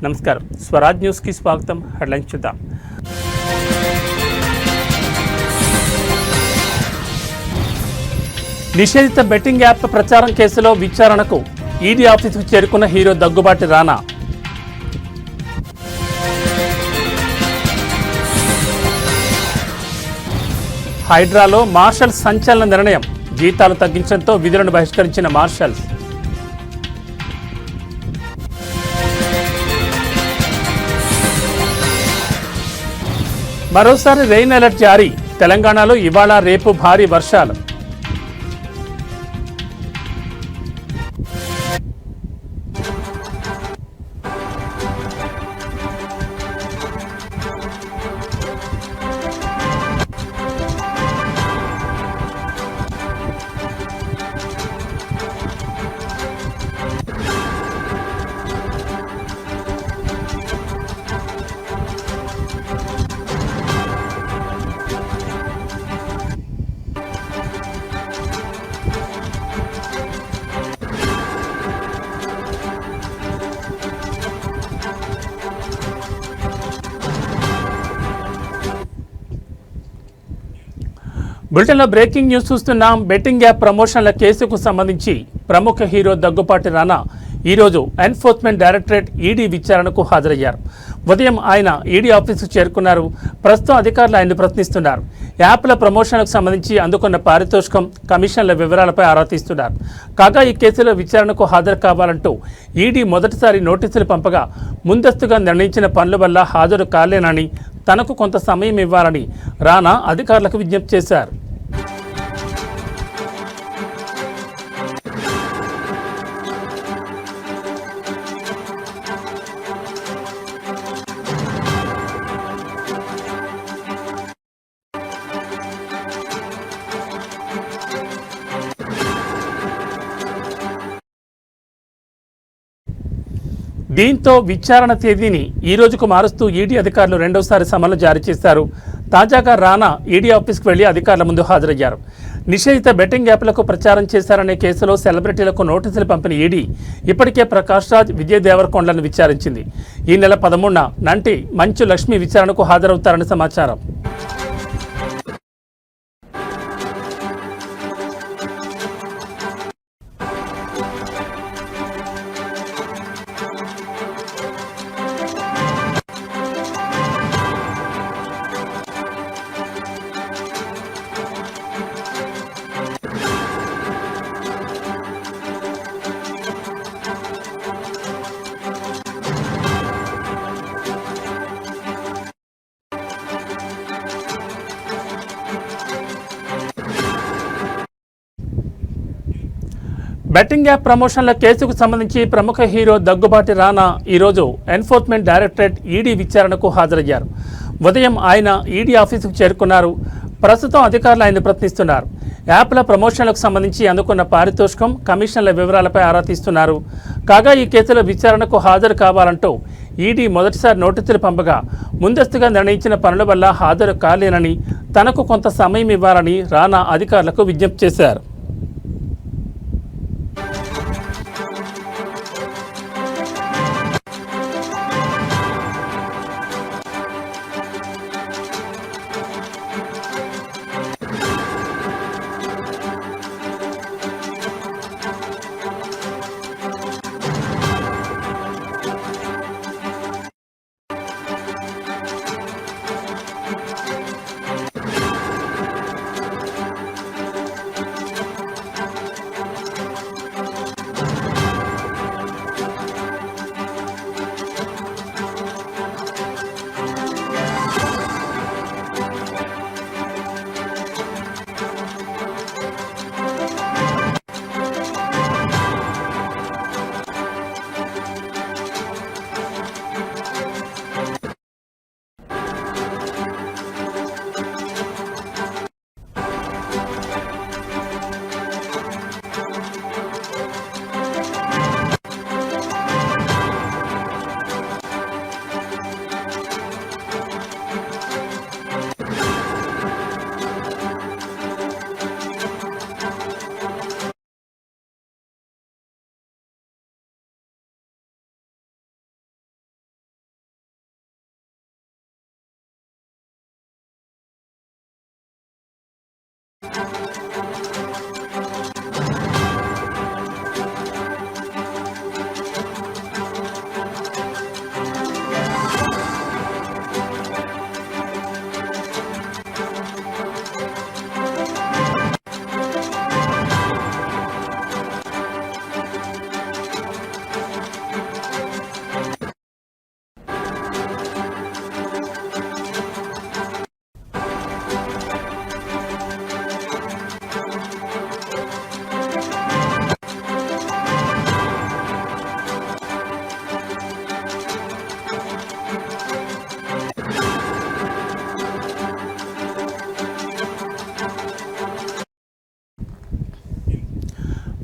నమస్కారం, స్వరాజ్ న్యూస్కి స్వాగతం. హెడ్లైన్స్ చూద్దాం. నిషేధిత బెట్టింగ్ యాప్ ప్రచారం కేసులో విచారణకు ఈడీ ఆఫీసుకు చేరుకున్న హీరో దగ్గుబాటి రానా. హైడ్రాలో మార్షల్స్ సంచలన నిర్ణయం, జీతాలు తగ్గించడంతో విధులను బహిష్కరించిన మార్షల్స్. మరోసారి రెయిన్ అలర్ట్ జారీ, తెలంగాణలో ఇవాళ రేపు భారీ వర్షాలు. బులెటిన్లో బ్రేకింగ్ న్యూస్ చూస్తున్నాం. బెట్టింగ్ యాప్ ప్రమోషన్ల కేసుకు సంబంధించి ప్రముఖ హీరో దగ్గుపాటి రానా ఈరోజు ఎన్ఫోర్స్మెంట్ డైరెక్టరేట్ ఈడీ విచారణకు హాజరయ్యారు. ఉదయం ఆయన ఈడీ ఆఫీసుకు చేరుకున్నారు. ప్రస్తుతం అధికారులు ఆయన్ని ప్రశ్నిస్తున్నారు. యాప్ల ప్రమోషన్లకు సంబంధించి అందుకున్న పారితోషికం, కమిషన్ల వివరాలపై ఆరా తీస్తున్నారు. కాగా ఈ కేసులో విచారణకు హాజరు కావాలంటూ ఈడీ మొదటిసారి నోటీసులు పంపగా ముందస్తుగా నిర్ణయించిన పనుల వల్ల హాజరు కాలేనని, తనకు కొంత సమయం ఇవ్వాలని రానా అధికారులకు విజ్ఞప్తి చేశారు. దీంతో విచారణ తేదీని ఈ రోజుకు మారుస్తూ ఈడీ అధికారులు రెండోసారి సమన్లు జారీ చేశారు. తాజాగా రానా ఈడీ ఆఫీస్కు వెళ్లి అధికారుల ముందు హాజరయ్యారు. నిషేధిత బెట్టింగ్ యాప్లకు ప్రచారం చేశారనే కేసులో సెలబ్రిటీలకు నోటీసులు పంపిన ఈడీ ఇప్పటికే ప్రకాష్ రాజ్, విజయ్ దేవరకొండలను విచారించింది. ఈ నెల 13న నంటి మంచు లక్ష్మి విచారణకు హాజరవుతారని సమాచారం. బెట్టింగ్ యాప్ ప్రమోషన్ల కేసుకు సంబంధించి ప్రముఖ హీరో దగ్గుబాటి రానా ఈరోజు ఎన్ఫోర్స్మెంట్ డైరెక్టరేట్ ఈడీ విచారణకు హాజరయ్యారు. ఉదయం ఆయన ఈడీ ఆఫీసుకు చేరుకున్నారు. ప్రస్తుతం అధికారులు ఆయన్ని ప్రశ్నిస్తున్నారు. యాప్ల ప్రమోషన్లకు సంబంధించి అందుకున్న పారితోషికం, కమిషన్ల వివరాలపై ఆరా తీస్తున్నారు. కాగా ఈ కేసులో విచారణకు హాజరు కావాలంటూ ఈడీ మొదటిసారి నోటీసులు పంపగా ముందస్తుగా నిర్ణయించిన పనుల వల్ల హాజరు కాలేనని, తనకు కొంత సమయం ఇవ్వాలని రానా అధికారులకు విజ్ఞప్తి చేశారు.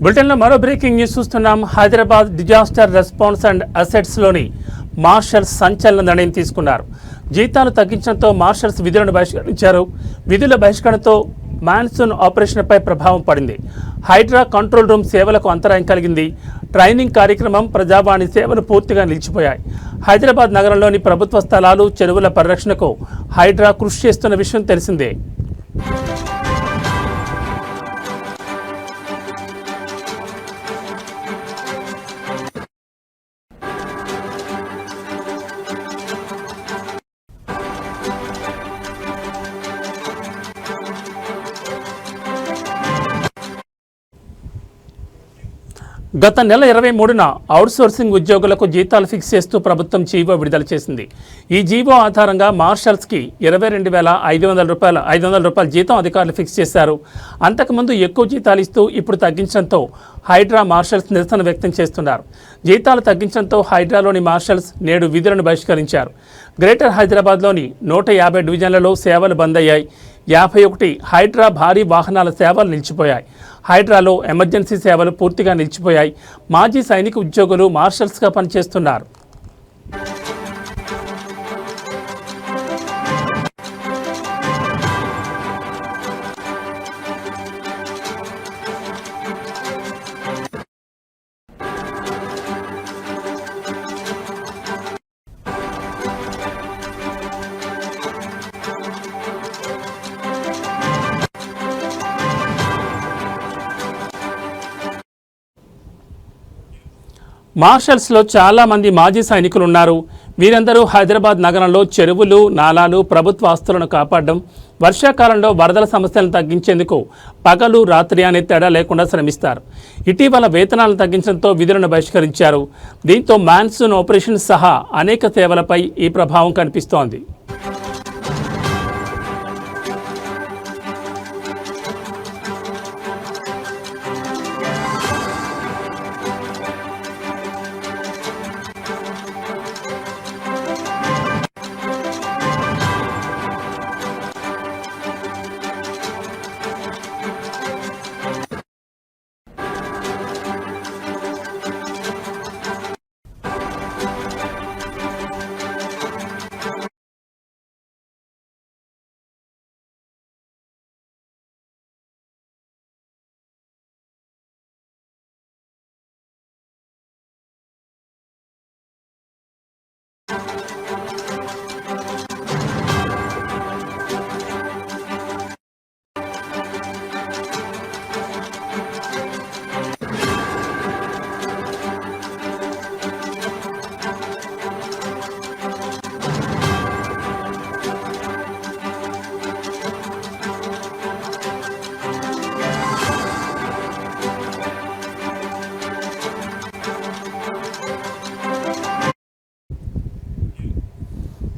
బులెటిన్లో మరో బ్రేకింగ్ న్యూస్ చూస్తున్నాం. హైదరాబాద్ డిజాస్టర్ రెస్పాన్స్ అండ్ అసెట్స్లోని మార్షల్స్ సంచలన నిర్ణయం తీసుకున్నారు. జీతాలు తగ్గించడంతో మార్షల్స్ విధులను బహిష్కరించారు. విధుల బహిష్కరణతో మాన్సూన్ ఆపరేషన్పై ప్రభావం పడింది. హైడ్రా కంట్రోల్ రూమ్ సేవలకు అంతరాయం కలిగింది. ట్రైనింగ్ కార్యక్రమం, ప్రజావాణి సేవలు పూర్తిగా నిలిచిపోయాయి. హైదరాబాద్ నగరంలోని ప్రభుత్వ స్థలాలు, చెరువుల పరిరక్షణకు హైడ్రా కృషి చేస్తున్న విషయం తెలిసిందే. గత నెల 23న అవుట్సోర్సింగ్ ఉద్యోగులకు జీతాలు ఫిక్స్ చేస్తూ ప్రభుత్వం జీవో విడుదల చేసింది. ఈ జీవో ఆధారంగా మార్షల్స్కి 22,500 రూపాయల జీతం అధికారులు ఫిక్స్ చేశారు. అంతకుముందు ఎక్కువ జీతాలు ఇస్తూ ఇప్పుడు తగ్గించడంతో హైడ్రా మార్షల్స్ నిరసన వ్యక్తం చేస్తున్నారు. జీతాలు తగ్గించడంతో హైడ్రాలోని మార్షల్స్ నేడు విధులను బహిష్కరించారు. గ్రేటర్ హైదరాబాద్లోని 150 డివిజన్లలో సేవలు బంద్ అయ్యాయి. 51 హైడ్రా భారీ వాహనాల సేవలు నిలిచిపోయాయి. హైడ్రాలో ఎమర్జెన్సీ సేవలు పూర్తిగా నిలిచిపోయాయి. మాజీ సైనిక ఉద్యోగులు మార్షల్స్గా పనిచేస్తున్నారు. మార్షల్స్లో చాలామంది మాజీ సైనికులు ఉన్నారు. వీరందరూ హైదరాబాద్ నగరంలో చెరువులు, నాలాలు, ప్రభుత్వ ఆస్తులను కాపాడడం, వర్షాకాలంలో వరదల సమస్యలను తగ్గించేందుకు పగలు రాత్రి అనే తేడా లేకుండా శ్రమిస్తారు. ఇటీవల వేతనాలను తగ్గించడంతో విధులను బహిష్కరించారు. దీంతో మాన్సూన్ ఆపరేషన్ సహా అనేక సేవలపై ఈ ప్రభావం కనిపిస్తోంది.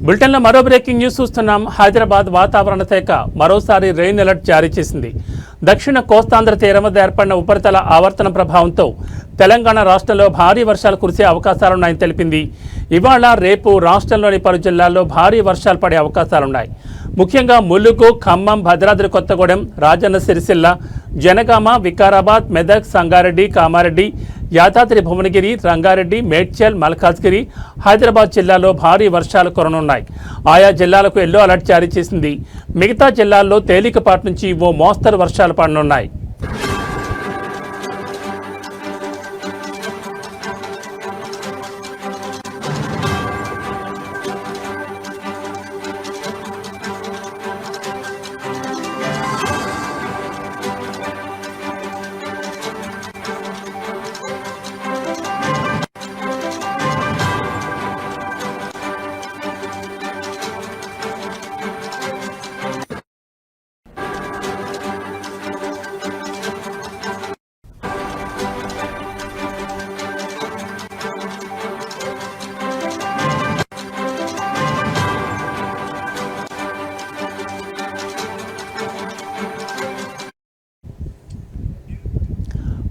బులెటిన్లో మరో బ్రేకింగ్ న్యూస్ చూస్తున్నాం. హైదరాబాద్ వాతావరణ శాఖ మరోసారి రెయిన్ అలర్ట్ జారీ చేసింది. దక్షిణ కోస్తాంధ్ర తీరం వద్ద ఏర్పడిన ఉపరితల ఆవర్తన ప్రభావంతో తెలంగాణ రాష్ట్రంలో భారీ వర్షాలు కురిసే అవకాశాలున్నాయని తెలిపింది. ఇవాళ రేపు రాష్ట్రంలోని పలు జిల్లాల్లో భారీ వర్షాలు పడే అవకాశాలున్నాయి. ముఖ్యంగా ములుగు, ఖమ్మం, భద్రాద్రి కొత్తగూడెం, రాజన్న సిరిసిల్ల, జనగామ, వికారాబాద్, మెదక్, సంగారెడ్డి, కామారెడ్డి, యాదాద్రి భువనగిరి, రంగారెడ్డి, మేడ్చల్, మల్కాజ్గిరి, హైదరాబాద్ జిల్లాలో భారీ వర్షాలు కురనున్నాయి. ఆయా జిల్లాలకు ఎల్లో అలర్ట్ జారీ చేసింది. మిగతా జిల్లాల్లో తేలికపాటి నుంచి ఓ మోస్తరు వర్షాలు పడనున్నాయి.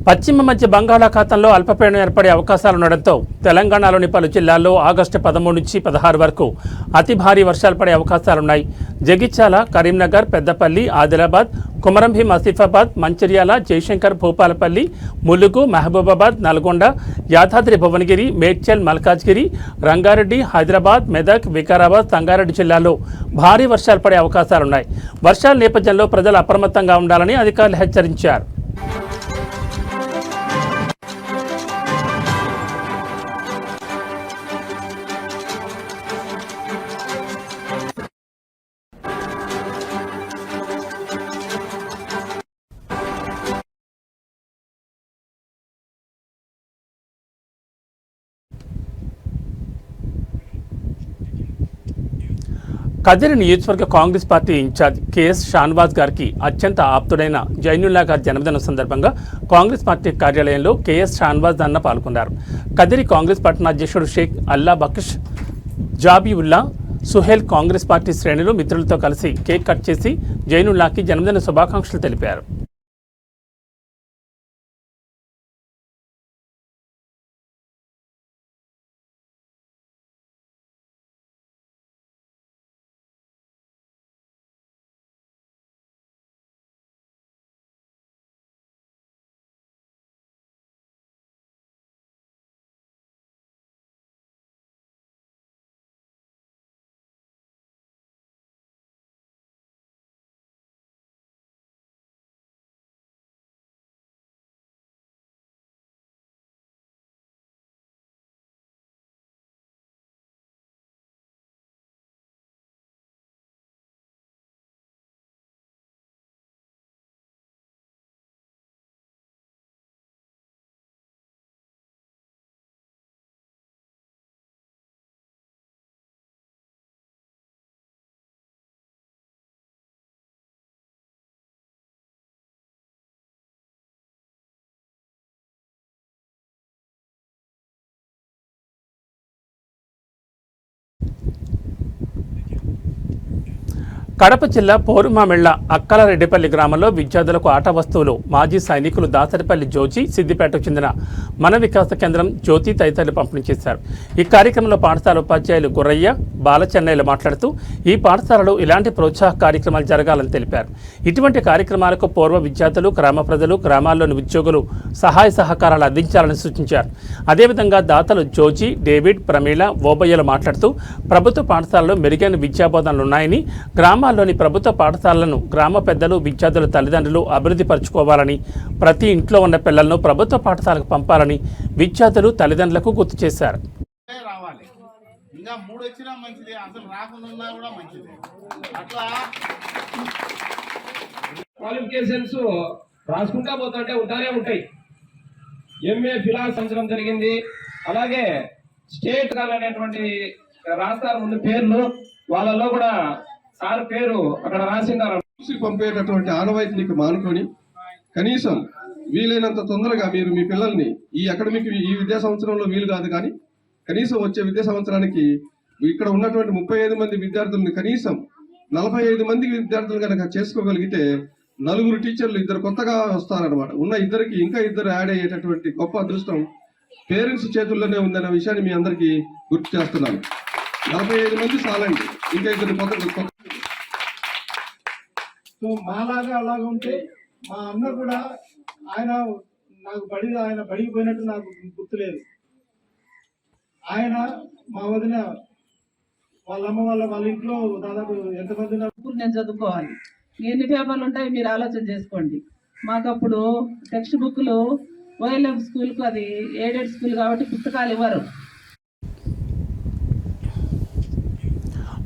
పశ్చిమ మధ్య బంగాళాఖాతంలో అల్పపీడనం ఏర్పడే అవకాశాలుండడంతో తెలంగాణలోని పలు జిల్లాల్లో ఆగస్టు 13 నుంచి 16 వరకు అతి భారీ వర్షాలు పడే అవకాశాలున్నాయి. జగిత్యాల, కరీంనగర్, పెద్దపల్లి, ఆదిలాబాద్, కుమరంభీం, ఆసిఫాబాద్, మంచిర్యాల, జయశంకర్, భూపాలపల్లి, ములుగు, మహబూబాబాద్, నల్గొండ, యాదాద్రి భువనగిరి, మేడ్చల్, మల్కాజ్గిరి, రంగారెడ్డి, హైదరాబాద్, మెదక్, వికారాబాద్, సంగారెడ్డి జిల్లాల్లో భారీ వర్షాలు పడే అవకాశాలున్నాయి. వర్షాల నేపథ్యంలో ప్రజలు అప్రమత్తంగా ఉండాలని అధికారులు హెచ్చరించారు. కదిరి నియోజకవర్గ Congress party incharge KS Shanwaz గారికి అత్యంత ఆప్తుడైన జైనుల్లా గారి జన్మదినం సందర్భంగా కాంగ్రెస్ పార్టీ కార్యాలయంలో కేఎస్ షాన్వాజ్ అన్న పాల్గొన్నారు. కదిరి కాంగ్రెస్ పట్టణ అధ్యక్షుడు షేక్ అల్లా బక్ష్ జాబీవుల్లా, సుహేల్ కాంగ్రెస్ పార్టీ శ్రేణులు మిత్రులతో కలిసి కేక్ కట్ చేసి జైనుల్లాకి జన్మదిన శుభాకాంక్షలు తెలిపారు. కడప జిల్లా పోరుమామిళ్ల అక్కలరెడ్డిపల్లి గ్రామంలో విద్యార్థులకు ఆట వస్తువులు మాజీ సైనికులు దాసరిపల్లి జోజి, సిద్దిపేటకు చెందిన మన వికాస కేంద్రం జ్యోతి తదితరులు పంపిణీ చేశారు. ఈ కార్యక్రమంలో పాఠశాల ఉపాధ్యాయులు గుర్రయ్య, బాలచెన్నయ్యలు మాట్లాడుతూ ఈ పాఠశాలలో ఇలాంటి ప్రోత్సాహ కార్యక్రమాలు జరగాలని తెలిపారు. ఇటువంటి కార్యక్రమాలకు పూర్వ విద్యార్థులు, గ్రామ ప్రజలు, గ్రామాల్లోని ఉద్యోగులు సహాయ సహకారాలు అందించాలని సూచించారు. అదేవిధంగా దాతలు జోజి, డేవిడ్, ప్రమీళ, ఓబయ్యలు మాట్లాడుతూ ప్రభుత్వ పాఠశాలలో మెరుగైన విద్యాబోధనలున్నాయని, గ్రామాల్లోని ప్రభుత్వ పాఠశాలలను గ్రామ పెద్దలు, విద్యార్థుల తల్లిదండ్రులు అభివృద్ధి పరచుకోవాలని, ప్రతి ఇంట్లో ఉన్న పిల్లలను ప్రభుత్వ పాఠశాలకు పంపాలని విద్యార్థులు తల్లిదండ్రులకు గుర్తు చేశారు. క్వాలిఫికేషన్స్ రాసుకుంటా పోతుంటే ఉంటాయి. ఎంఏ ఫిలాసఫీ సంవత్సరం జరిగింది. అలాగే స్టేట్ అనేటువంటి రాస్తారు ముందు పేర్లు, వాళ్ళలో కూడా సార్ పేరు అక్కడ రాసిందారు. పంపేటటువంటి ఆనవాయితీకి మానుకొని కనీసం వీలైనంత తొందరగా మీరు మీ పిల్లల్ని ఈ అకాడమిక్ ఈ విద్యా సంవత్సరంలో వీలు కాదు కానీ కనీసం వచ్చే విద్యా సంవత్సరానికి ఇక్కడ ఉన్నటువంటి 35 మంది విద్యార్థుల్ని కనీసం 45 మంది విద్యార్థులు కనుక చేసుకోగలిగితే 4 టీచర్లు 2 కొత్తగా వస్తారనమాట. ఉన్న 2కి ఇంకా 2 యాడ్ అయ్యేటటువంటి గొప్ప అదృష్టం పేరెంట్స్ చేతుల్లోనే ఉందన్న విషయాన్ని మీ అందరికీ గుర్తు చేస్తున్నాను. 45 మంది చాలండి, ఇంకా 2 కొత్త. సో మాలాగా అలాగా ఉంటే మా అన్న కూడా ఆయన బడికి పోయినట్టు నాకు గుర్తులేదు. ఆయన మా వదిన వాళ్ళ అమ్మ వాళ్ళ ఇంట్లో దాదాపు ఎంతమంది నేను చదువుకోవాలి, ఎన్ని పేపర్లు ఉంటాయి మీరు ఆలోచన చేసుకోండి. మాకు అప్పుడు టెక్స్ట్ బుక్లు ఓఎల్ఎం స్కూల్కు, అది ఎయిడెడ్ స్కూల్ కాబట్టి పుస్తకాలు ఇవ్వరు.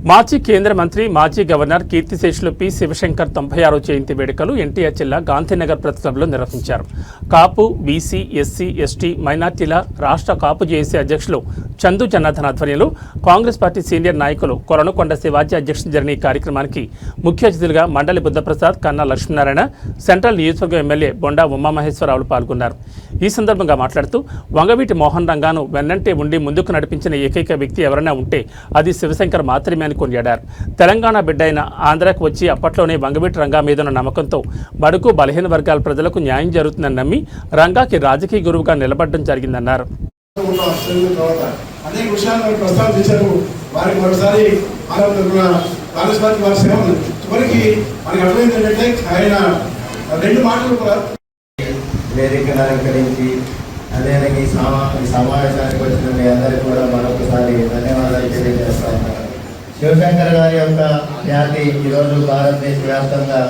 మాజీ కేంద్ర మంత్రి, మాజీ గవర్నర్ కీర్తిశేషులు పి శివశంకర్ 96వ జయంతి వేడుకలు ఎన్టీఆర్ జిల్లా గాంధీనగర్ ప్రెస్ క్లబ్లో నిర్వహించారు. కాపు, బీసీ, ఎస్సీ, ఎస్టీ, మైనార్టీల రాష్ట్ర కాపు జేఏసీ అధ్యక్షులు చందు జనార్దన్ ఆధ్వర్యంలో కాంగ్రెస్ పార్టీ సీనియర్ నాయకులు కొరణకొండ శివాజీ అధ్యక్షతన జరిగిన ఈ కార్యక్రమానికి ముఖ్య అతిథులుగా మండలి బుద్ధప్రసాద్, కన్నా లక్ష్మీనారాయణ, సెంట్రల్ నియోజకవర్గం ఎమ్మెల్యే బొండా ఉమామహేశ్వరరావులు పాల్గొన్నారు. ఈ సందర్భంగా మాట్లాడుతూ వంగవీటి మోహన్ రంగాను వెన్నంటే ఉండి ముందుకు నడిపించిన ఏకైక వ్యక్తి ఎవరైనా ఉంటే అది శివశంకర్ మాత్రమే అని కొనియాడారు. తెలంగాణ బిడ్డ అయిన ఆంధ్రాకు వచ్చి అప్పట్లోనే వంగవీటి రంగా మీదున్న నమ్మకంతో బడుగు బలహీన వర్గాల ప్రజలకు న్యాయం జరుగుతుందని నమ్మి రంగాకి రాజకీయ గురువుగా నిలబడడం జరిగిందన్నారు. అనేక విషయాలను ప్రస్తావించారు. వారికి మరోసారి కాంగ్రెస్ పార్టీ వారి సేవలు చివరికి మనకి అర్థమైంది ఏంటంటే ఆయన 2 మాటలు కూడా వేదికను అలంకరించి అదేవిధంగా ఈ సమావేశానికి వచ్చిన మీ అందరికీ కూడా మరొకసారి ధన్యవాదాలు తెలియజేస్తాను. శివశంకర్ గారి యొక్క ఖ్యాతి ఈరోజు భారతదేశ వ్యాప్తంగా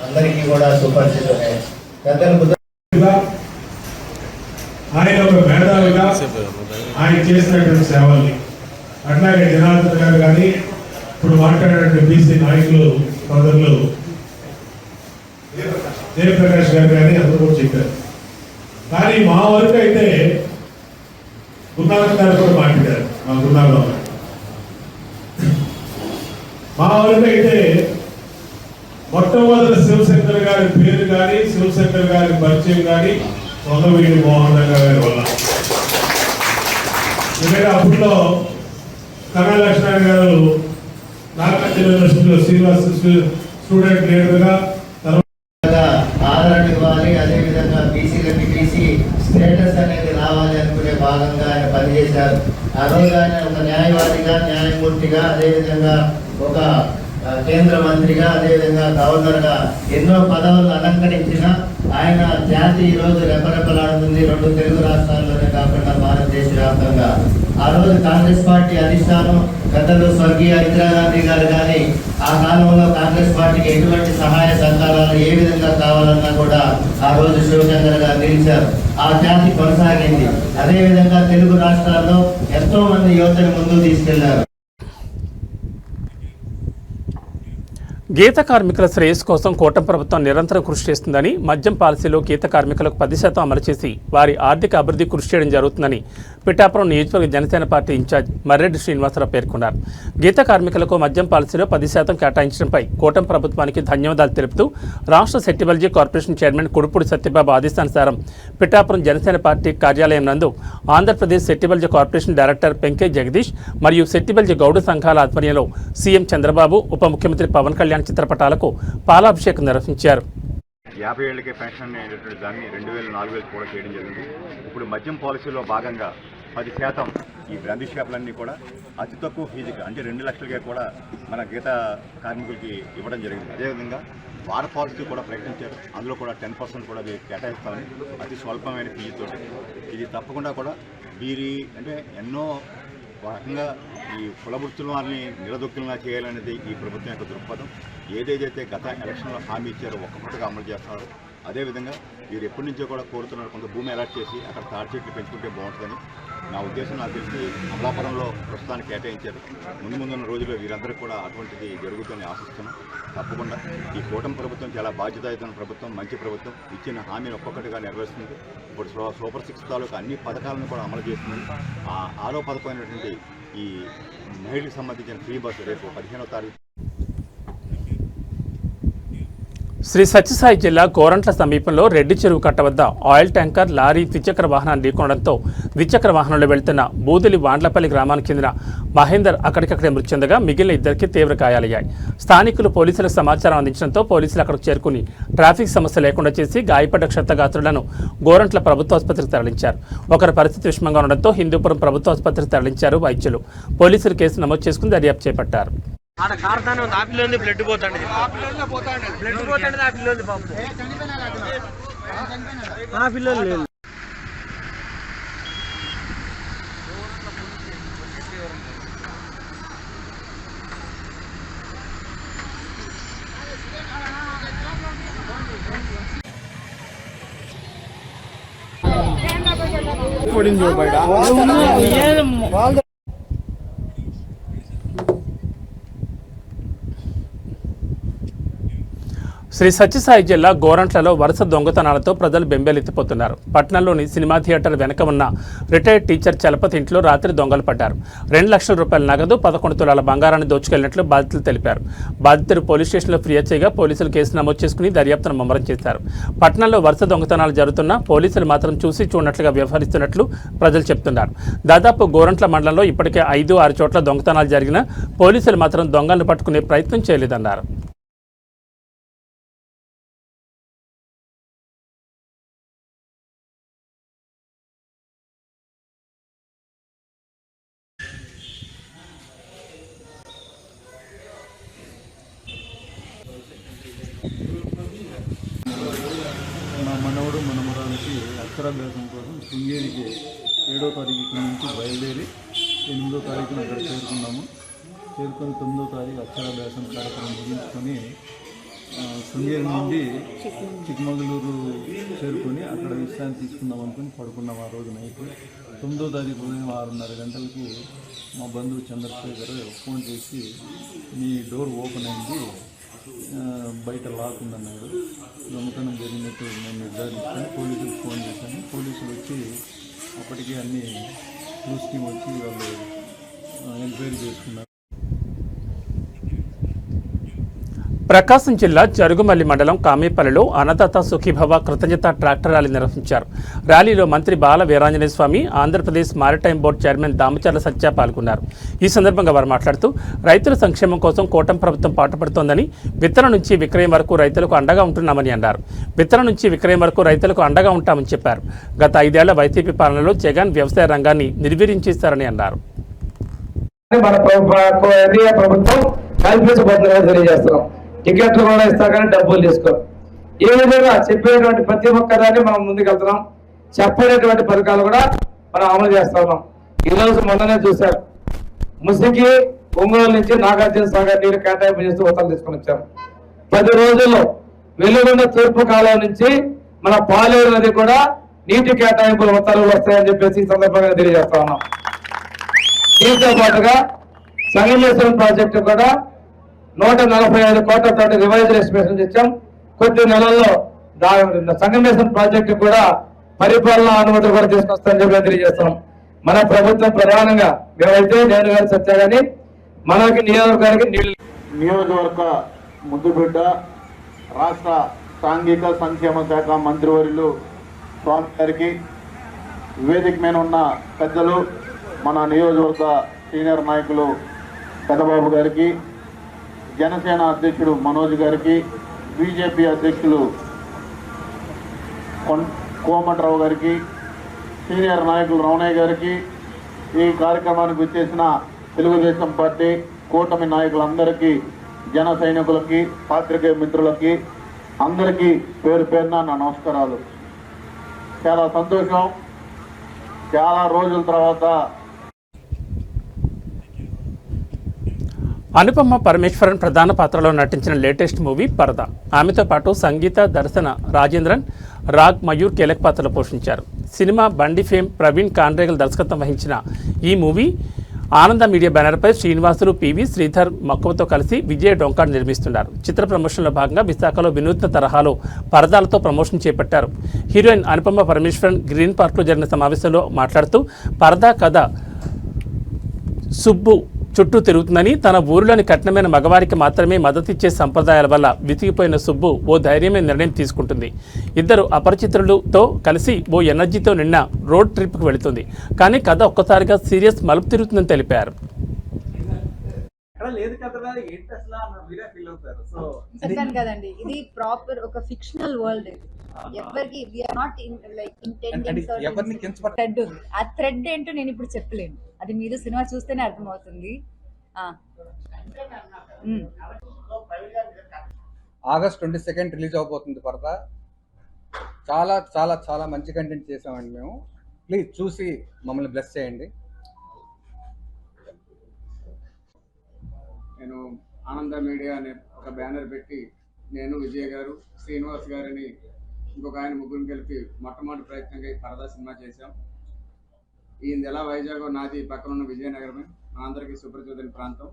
అందరికీ కూడా సుపరిచితమే. పెద్దలు ఆయన ఒక మేధావిగా ఆయన చేసినటువంటి సేవల్ని అట్లాగే జనార్దన్ గారు కానీ ఇప్పుడు మాట్లాడినటువంటి బీసీ నాయకులు సోదరులు జయప్రకాష్ గారు కానీ అందరూ కూడా చెప్పారు. కానీ మా వరకు అయితే గురునాథన్ గారు కూడా మాట్లాడారు. మా గురునాథం మా వరకు అయితే మొట్టమొదటి శివశంకర్ గారి పేరు కానీ శివశంకర్ గారి పరిచయం కానీ వంగవీటి మోహన్ రంగా గారి వల్ల. ఎందుకంటే అప్పట్లో కన్నా లక్ష్మణ్ గారు నాగార్జున యూనివర్సిటీలో శ్రీనివాస్ స్టూడెంట్ లీడర్గా ఆదరణ ఇవ్వాలి, అదేవిధంగా బీసీలకి బీసీ స్టేటస్ అనేది రావాలి అనుకునే భాగంగా ఆయన పనిచేశారు. ఆ రోజు ఆయన ఒక న్యాయవాదిగా, న్యాయమూర్తిగా, అదేవిధంగా ఒక కేంద్ర మంత్రిగా, అదేవిధంగా గవర్నర్గా ఎన్నో పదవులు అలంకరించిన ఆయన జాతి ఈరోజు రెపరెపలాడుతుంది. 2 తెలుగు రాష్ట్రాల్లోనే కాకుండా భారతదేశ వ్యాప్తంగా. ఆ రోజు కాంగ్రెస్ పార్టీ అధిష్టానం పెద్దలు స్వర్గీయ ఇందిరాగాంధీ గారు కానీ ఆ కాలంలో కాంగ్రెస్ పార్టీకి ఎటువంటి సహాయ సహకారాలు ఏ విధంగా కావాలన్నా కూడా ఆ రోజు శివశంకర్ గారు నిలిచారు. ఆ జాతి కొనసాగింది. అదేవిధంగా తెలుగు రాష్ట్రాల్లో ఎంతో మంది యువతను ముందుకు తీసుకెళ్లారు. గీత కార్మికుల శ్రేయస్సు కోసం కూటమి ప్రభుత్వం నిరంతరం కృషి చేస్తుందని, మద్యం పాలసీలో గీత కార్మికులకు 10% అమలు చేసి వారి ఆర్థిక అభివృద్ధి కృషి చేయడం జరుగుతుందని పిఠాపురం నియోజకవర్గ జనసేన పార్టీ ఇన్ఛార్జ్ మర్రెడ్డి శ్రీనివాసరావు పేర్కొన్నారు. గీత కార్మికులకు మద్యం పాలసీలో 10% కేటాయించడంపై కూటమి ప్రభుత్వానికి ధన్యవాదాలు తెలుపుతూ రాష్ట్ర సెట్టిబల్జీ కార్పొరేషన్ చైర్మన్ కుడుపూడి సత్యబాబు ఆదేశానుసారం పిఠాపురం జనసేన పార్టీ కార్యాలయం నందు ఆంధ్రప్రదేశ్ సెట్టిబల్జీ కార్పొరేషన్ డైరెక్టర్ పెంకే జగదీష్ మరియు సెట్టిబల్జీ గౌడ సంఘాల ఆధ్వర్యంలో సీఎం చంద్రబాబు, ఉప ముఖ్యమంత్రి పవన్ కళ్యాణ్ చిత్రపటాలకు పాలాభిషేకం నిర్వహించారు. 50 ఏళ్లకే పెన్షన్ అనేటువంటి దాన్ని 2000-4000 కూడా చేయడం జరిగింది. ఇప్పుడు మద్యం పాలసీలో భాగంగా 10% ఈ బ్రాందీ షాపులన్నీ కూడా అతి తక్కువ ఫీజుకి అంటే 2 లక్షలకే కూడా మన గీత కార్మికులకి ఇవ్వడం జరిగింది. అదేవిధంగా వార పాలసీ కూడా ప్రకటించారు. అందులో కూడా 10% కూడా కేటాయిస్తామని అతి స్వల్పమైన ఫీజుతో. ఇది తప్పకుండా కూడా వీరి అంటే ఎన్నో రకంగా ఈ కులవృత్తుల వారిని నిలదొక్కులా చేయాలనేది ఈ ప్రభుత్వం యొక్క దృక్పథం. ఏదైతే గత ఎలక్షన్లో హామీ ఇచ్చారో ఒక్కొక్కటిగా అమలు చేస్తున్నారు. అదేవిధంగా వీరు ఎప్పటి నుంచో కూడా కోరుతున్నారు కొంత భూమి అలాట్ చేసి అక్కడ తాడి చెట్లు పెంచుకుంటే బాగుంటుందని. నా ఉద్దేశం నాకు తెలిసి అమలాపురంలో ప్రస్తుతానికి కేటాయించారు. ముందున్న రోజుల్లో వీరందరికీ కూడా అటువంటిది జరుగుతుందని ఆశిస్తున్నాం. తప్పకుండా ఈ కూటమి ప్రభుత్వం చాలా బాధ్యతాయుతమైన ప్రభుత్వం, మంచి ప్రభుత్వం. ఇచ్చిన హామీని ఒక్కొక్కటిగా నెరవేరుస్తుంది. ఇప్పుడు సూపర్ 6 తాలూకు అన్ని పథకాలను కూడా అమలు చేస్తుంది. ఆరో పథకమైనటువంటి ఈ మహిళలకు సంబంధించిన ఫ్రీ బస్సు రేపు 15వ తారీఖు శ్రీ సత్యసాయి జిల్లా కోరంట్ల సమీపంలో రెడ్డి చెరువు కట్ట వద్ద ఆయిల్ ట్యాంకర్, లారీ ద్విచక్ర వాహనాన్ని ఢీకొనడంతో ద్విచక్ర వాహనంలో వెళ్తున్న బూదిలి వాండ్లపల్లి గ్రామానికి చెందిన మహేందర్ అక్కడికక్కడే మృతి చెందగా మిగిలిన 2 తీవ్ర గాయాలయ్యాయి. స్థానికులు పోలీసులకు సమాచారం అందించడంతో పోలీసులు అక్కడికి చేరుకుని ట్రాఫిక్ సమస్య లేకుండా చేసి గాయపడ్డ క్షతగాత్రులను గోరంట్ల ప్రభుత్వ ఆసుపత్రికి తరలించారు. ఒకరి పరిస్థితి విషమంగా ఉండడంతో హిందూపురం ప్రభుత్వ ఆసుపత్రికి తరలించారు వైద్యులు. పోలీసులు కేసు నమోదు చేసుకుని దర్యాప్తు చేపట్టారు. ఆడ కార్తాను ఆపిలోంది బ్లడ్ పోతాండి బ్లడ్ పోతాండి ఆపిలోంది పాపం ఆ పిల్లలు లేదు. శ్రీ సత్యసాయి జిల్లా గోరంట్లలో వరుస దొంగతనాలతో ప్రజలు బెంబేలెత్తిపోతున్నారు. పట్టణంలోని సినిమా థియేటర్ వెనక ఉన్న రిటైర్డ్ టీచర్ చలపతి ఇంట్లో రాత్రి దొంగలు పడ్డారు. 2 లక్షల రూపాయల నగదు, 11 తులాల బంగారాన్ని దోచుకెళ్లినట్లు బాధితులు తెలిపారు. బాధితులు పోలీస్ స్టేషన్లో ఫిర్యాదు చేయగా పోలీసులు కేసు నమోదు చేసుకుని దర్యాప్తును ముమ్మరం చేశారు. పట్టణంలో వరుస దొంగతనాలు జరుగుతున్నా పోలీసులు మాత్రం చూసి చూడనట్లుగా వ్యవహరిస్తున్నట్లు ప్రజలు చెబుతున్నారు. దాదాపు గోరంట్ల మండలంలో ఇప్పటికే 5-6 చోట్ల దొంగతనాలు జరిగినా పోలీసులు మాత్రం దొంగలను పట్టుకునే ప్రయత్నం చేయలేదన్నారు. మా మనవడు మనమరాలకి అక్షరాభ్యాసం కోసం శృంగేరికి 7వ తారీఖు ఇక్కడి నుంచి బయలుదేరి 8వ తారీఖున అక్కడ చేరుకున్నాము. చేరుకొని 9వ తారీఖు అక్షరాభ్యాసం కార్యక్రమం ముగించుకొని శృంగేరి నుండి చిక్కమగళూరు చేరుకొని అక్కడ విశ్రాంతి తీసుకుందాం అనుకుని పడుకున్నాం. ఆ రోజు నైట్ 9వ తారీఖు ఉదయం 6:30 గంటలకు మా బంధువు చంద్రశేఖర్ ఫోన్ చేసి మీ డోర్ ఓపెన్ అయింది, బయట లాక్ ఉందన్నాడు. దొంగతనం జరిగినట్టు నేను నిర్ధారించుకొని పోలీసులకు ఫోన్ చేశాను. పోలీసులు వచ్చి అప్పటికే అన్ని క్లూస్ టీమ్ వచ్చి వాళ్ళు ఎంక్వైరీ చేసుకున్నారు. ప్రకాశం జిల్లా జరుగుమల్లి మండలం కామేపల్లిలో అన్నదాత సుఖీభవ కృతజ్ఞత ట్రాక్టర్ ర్యాలీ నిర్వహించారు. ర్యాలీలో మంత్రి Bala Veeranjaneya Swamy, Andhra Pradesh maritime board chairman Damacharla Satya పాల్గొన్నారు. ఈ సందర్భంగా వారు మాట్లాడుతూ రైతుల సంక్షేమం కోసం కూటమి ప్రభుత్వం పాటుపడుతోందని, విత్తనం నుంచి విక్రయం వరకు రైతులకు అండగా ఉంటున్నామని అన్నారు. విత్తనం నుంచి విక్రయం వరకు రైతులకు అండగా ఉంటామని చెప్పారు. గత 5 ఏళ్ల వైసీపీ పాలనలో జగన్ వ్యవసాయ రంగాన్ని నిర్వీర్యం చేశారని అన్నారు. ప్రభుత్వం కల్పించబోతుందని తెలియజేస్తున్నాం. టికెట్లు కూడా ఇస్తా కానీ డబ్బులు తీసుకో. ఏ విధంగా చెప్పినటువంటి ప్రతి ఒక్కదాన్ని మనం ముందుకెళ్తున్నాం. చెప్పినటువంటి పథకాలు కూడా మనం అమలు చేస్తా ఉన్నాం. ఈరోజు మొన్ననే చూశారు, ముసికి ఒంగోలు నుంచి నాగార్జున సాగర్ నీరు కేటాయింపు చేస్తూ ఉత్తర్వులు తీసుకొని వచ్చారు. 10 రోజుల్లో వెలుగొండ తూర్పు కాలం నుంచి మన పాలేరు నది కూడా నీటి కేటాయింపుల ఉత్తర్వులు వస్తాయని చెప్పేసి ఈ సందర్భంగా తెలియజేస్తా ఉన్నాం. దీంతో పాటుగా సంగమేశ్వరం ప్రాజెక్టు కూడా 145 కోట్లతో రివైజ్ ఎస్టిమేషన్ ఇచ్చాం. కొద్ది నెలల్లో సంగమేశ్వరం ప్రాజెక్టు కూడా పరిపాలన అనుమతులు కూడా తీసుకొస్తామని చెప్పి తెలియజేస్తున్నాం. మన ప్రభుత్వం ప్రధానంగా మేమైతే నేను గారి సత్య గాని మనకి నియోజకవర్గానికి నియోజకవర్గ ముద్దుబిడ్డ రాష్ట్ర సాంఘిక సంక్షేమ శాఖ మంత్రివర్యులు స్వామి గారికి, వేదిక మీద ఉన్న పెద్దలు, మన నియోజకవర్గ సీనియర్ నాయకులు పెద్దబాబు గారికి, జనసేన అధ్యక్షుడు మనోజ్ గారికి, బీజేపీ అధ్యక్షులు కోమటిరావు గారికి, సీనియర్ నాయకులు రమణయ్య గారికి, ఈ కార్యక్రమానికి వచ్చేసిన తెలుగుదేశం పార్టీ కూటమి నాయకులందరికీ, జన సైనికులకి, పాత్రికేయ మిత్రులకి అందరికీ పేరు పేరున నా నమస్కారాలు. చాలా సంతోషం. చాలా రోజుల తర్వాత అనుపమ పరమేశ్వరన్ ప్రధాన పాత్రలో నటించిన లేటెస్ట్ మూవీ పరదా. ఆమెతో పాటు సంగీత, దర్శన, రాజేంద్రన్, రాగ్, మయూర్ కీలక పాత్రలు పోషించారు. సినిమా బండి ఫేమ్ ప్రవీణ్ కాండ్రేగల్ దర్శకత్వం వహించిన ఈ మూవీ ఆనంద మీడియా బ్యానర్పై శ్రీనివాసులు, పివి శ్రీధర్ మక్కువతో కలిసి విజయ్ డొంకాడ్ నిర్మిస్తున్నారు. చిత్ర ప్రమోషన్లో భాగంగా విశాఖలో వినూత్న తరహాలో పరదాలతో ప్రమోషన్ చేపట్టారు. హీరోయిన్ అనుపమ పరమేశ్వరన్ గ్రీన్ పార్క్లో జరిగిన సమావేశంలో మాట్లాడుతూ పరదా కథ సుబ్బు చుట్టూ తిరుగుతుందని, తన ఊరిలోని కఠినమైన మగవారికి మాత్రమే మద్దతిచ్చే సంప్రదాయాల వల్ల విసిగిపోయిన సుబ్బు ఓ ధైర్యమైన నిర్ణయం తీసుకుంటుంది. ఇద్దరు అపరిచితులతో కలిసి ఓ ఎనర్జీతో నిన్న రోడ్ ట్రిప్కి వెళుతుంది. కానీ కథ ఒక్కసారిగా సీరియస్ మలుపు తిరుగుతుందని తెలిపారు. చెప్పాను కదండి, ఇది ప్రాపర్ ఒక ఫిక్షనల్ వరల్డ్. ఎవరికి థ్రెడ్ ఉంది. ఆ థ్రెడ్ ఏంటో నేను ఇప్పుడు చెప్పలేను, అది మీరు సినిమా చూస్తేనే అర్థమవుతుంది. ఆగస్ట్ 22 రిలీజ్ అవబోతుంది పరద. చాలా చాలా చాలా మంచి కంటెంట్ చేసామండి మేము. ప్లీజ్ చూసి మమ్మల్ని బ్లెస్ చేయండి. నేను ఆనంద మీడియా అనే ఒక బ్యానర్ పెట్టి నేను, విజయ్ గారు, శ్రీనివాస్ గారిని ఇంకొక ఆయన ముగ్గురిని కలిపి మొట్టమొదటి ప్రయత్నంగా ఈ పరదా సినిమా చేశాం. ఈయనది ఎలా వైజాగ్, నాది పక్కన ఉన్న విజయనగరమే, మనందరికీ సుపరిచితమైన ప్రాంతం.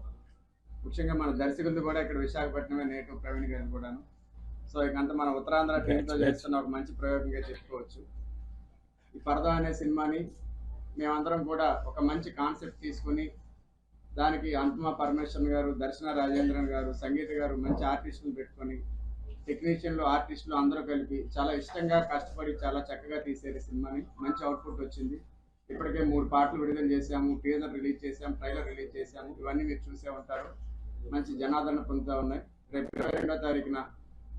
ముఖ్యంగా మన దర్శకులది కూడా ఇక్కడ విశాఖపట్నమే, నేటివ్ ప్రవీణ్ గారిని కూడాను. సో ఇకంత మన ఉత్తరాంధ్ర టీంతో చేస్తున్న ఒక మంచి ప్రయోగంగా చెప్పుకోవచ్చు. ఈ పరదా అనే సినిమాని మేమందరం కూడా ఒక మంచి కాన్సెప్ట్ తీసుకుని దానికి అనుపమ పరమేశ్వరన్ గారు, దర్శన రాజేంద్రన్ గారు, సంగీత గారు మంచి ఆర్టిస్టులు పెట్టుకొని టెక్నీషియన్లు, ఆర్టిస్టులు అందరూ కలిపి చాలా ఇష్టంగా కష్టపడి చాలా చక్కగా తీసేది సినిమాని. మంచి అవుట్పుట్ వచ్చింది. ఇప్పటికే 3 పాటలు విడుదల చేశాము, టీజర్ రిలీజ్ చేశాము, ట్రైలర్ రిలీజ్ చేశాము. ఇవన్నీ మీరు చూసే ఉంటారు. మంచి జనాదరణ పొందుతూ ఉన్నాయి. రేపు 22వ తారీఖున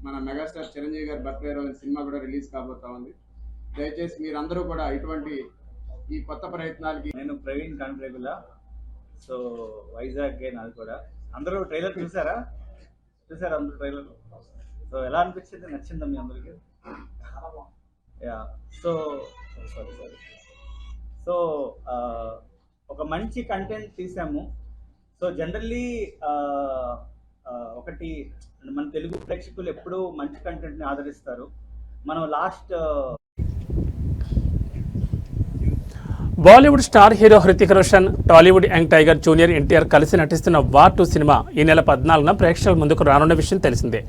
మన మెగాస్టార్ చిరంజీవి గారి బర్త్డే రోజు సినిమా కూడా రిలీజ్ కాబోతా ఉంది. దయచేసి మీరందరూ కూడా ఇటువంటి ఈ కొత్త ప్రయత్నాలకి. నేను ప్రవీణ్ కాంట్రేగుల, సో వైజాగ్ నాది కూడా. అందరూ ట్రైలర్ చూసారా అందరూ ట్రైలర్? సో ఎలా అనిపించింది? నచ్చిందా మీ అందరికి? యా, సో సో ఒక మంచి కంటెంట్ తీసాము. సో జనరల్లీ ఒకటి మన తెలుగు ప్రేక్షకులు ఎప్పుడూ మంచి కంటెంట్ని ఆదరిస్తారు. మనం Bollywood star hero Hrithik Roshan, Tollywood young tiger junior NTR కలిసి నటిస్తున్న వార్ 2 సినిమా ఈ నెల 14న ప్రేక్షకుల ముందుకు రానున్న విషయం తెలిసిందే.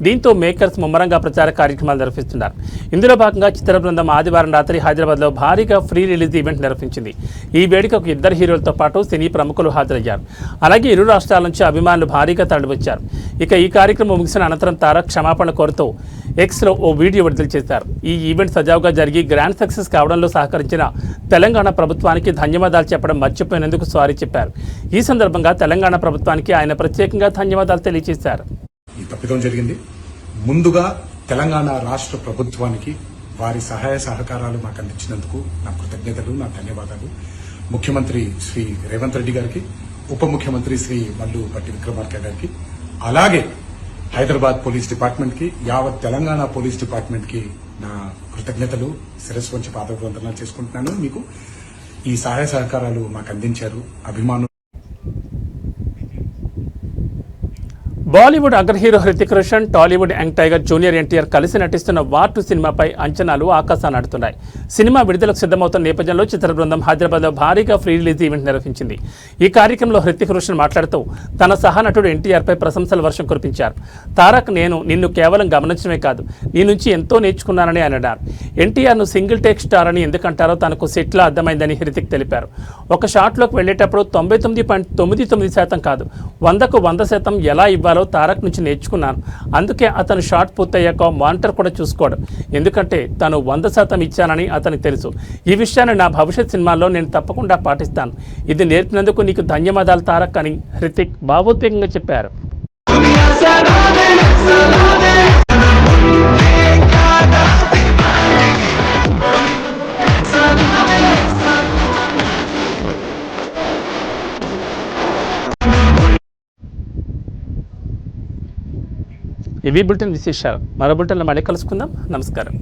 దీంతో మేకర్స్ ముమ్మరంగా ప్రచార కార్యక్రమాలు నిర్వహిస్తున్నారు. ఇందులో భాగంగా చిత్ర బృందం ఆదివారం రాత్రి హైదరాబాద్లో భారీగా ఫ్రీ రిలీజ్ ఈవెంట్ నిర్వహించింది. ఈ వేడుకకు 2 హీరోలతో పాటు సినీ ప్రముఖులు హాజరయ్యారు. అలాగే ఇరు రాష్ట్రాల నుంచి అభిమానులు భారీగా తరలివచ్చారు. ఇక ఈ కార్యక్రమం ముగిసిన అనంతరం తారక్ క్షమాపణ కోరుతూ ఎక్స్లో ఓ వీడియో విడుదల చేశారు. ఈ ఈవెంట్ సజావుగా జరిగి గ్రాండ్ సక్సెస్ కావడంలో సహకరించిన తెలంగాణ ప్రభుత్వానికి ధన్యవాదాలు చెప్పడం మర్చిపోయినందుకు సారీ చెప్పారు. ఈ సందర్భంగా తెలంగాణ ప్రభుత్వానికి ఆయన ప్రత్యేకంగా ధన్యవాదాలు తెలియజేశారు. ఈ తప్పిదం జరిగింది. ముందుగా తెలంగాణ రాష్ట్ర ప్రభుత్వానికి వారి సహాయ సహకారాలు మాకు అందించినందుకు నా కృతజ్ఞతలు, నా ధన్యవాదాలు. ముఖ్యమంత్రి శ్రీ రేవంత్ రెడ్డి గారికి, ఉప ముఖ్యమంత్రి శ్రీ మల్లు భట్టి విక్రమార్క గారికి, అలాగే హైదరాబాద్ పోలీస్ డిపార్ట్మెంట్ కి, యావత్ తెలంగాణ పోలీస్ డిపార్ట్మెంట్ కి నా కృతజ్ఞతలు, శిరస్సు వంచి పాదవందనాలు చేసుకుంటున్నాను. మీకు ఈ సహాయ సహకారాలు మాకు అందించారు అభిమానులు. బాలీవుడ్ అగ్ర hero Hrithik Roshan, Tollywood young tiger junior NTR కలిసి నటిస్తున్న వార్ 2 సినిమాపై అంచనాలు ఆకాశాన్ని అడుతున్నాయి. సినిమా విడుదలకు సిద్ధమవుతున్న నేపథ్యంలో చిత్ర బృందం హైదరాబాద్లో భారీగా ఫ్రీ రిలీజ్ ఈవెంట్ నిర్వహించింది. ఈ కార్యక్రమంలో హృతిక్ రోషన్ మాట్లాడుతూ తన సహనటుడు ఎన్టీఆర్పై ప్రశంసల వర్షం కురిపించారు. తారక్, నేను నిన్ను కేవలం గమనించడమే కాదు, నీ నుంచి ఎంతో నేర్చుకున్నానని ఆయన అన్నారు. ఎన్టీఆర్ను సింగిల్ టేక్ స్టార్ అని ఎందుకంటారో తనకు సెట్లో అర్థమైందని హృతిక్ తెలిపారు. ఒక షాట్లోకి వెళ్లేటప్పుడు 99.99% కాదు, 100కు 100% ఎలా ఇవ్వాలో తారక్ నుంచి నేర్చుకున్నాను. అందుకే అతను షాట్ పూర్తయ్యాక మానిటర్ కూడా చూసుకోడు, ఎందుకంటే తను 100% ఇచ్చానని అతనికి తెలుసు. ఈ విషయాన్ని నా భవిష్యత్ సినిమాల్లో నేను తప్పకుండా పాటిస్తాను. ఇది నేర్పినందుకు నీకు ధన్యవాదాలు తారక్ అని హృతిక్ భావోద్వేగంగా చెప్పారు. ఇవి బులెటిన్ విశేషాలు. మరో బులెటిన్లో మళ్ళీ కలుసుకుందాం. నమస్కారం.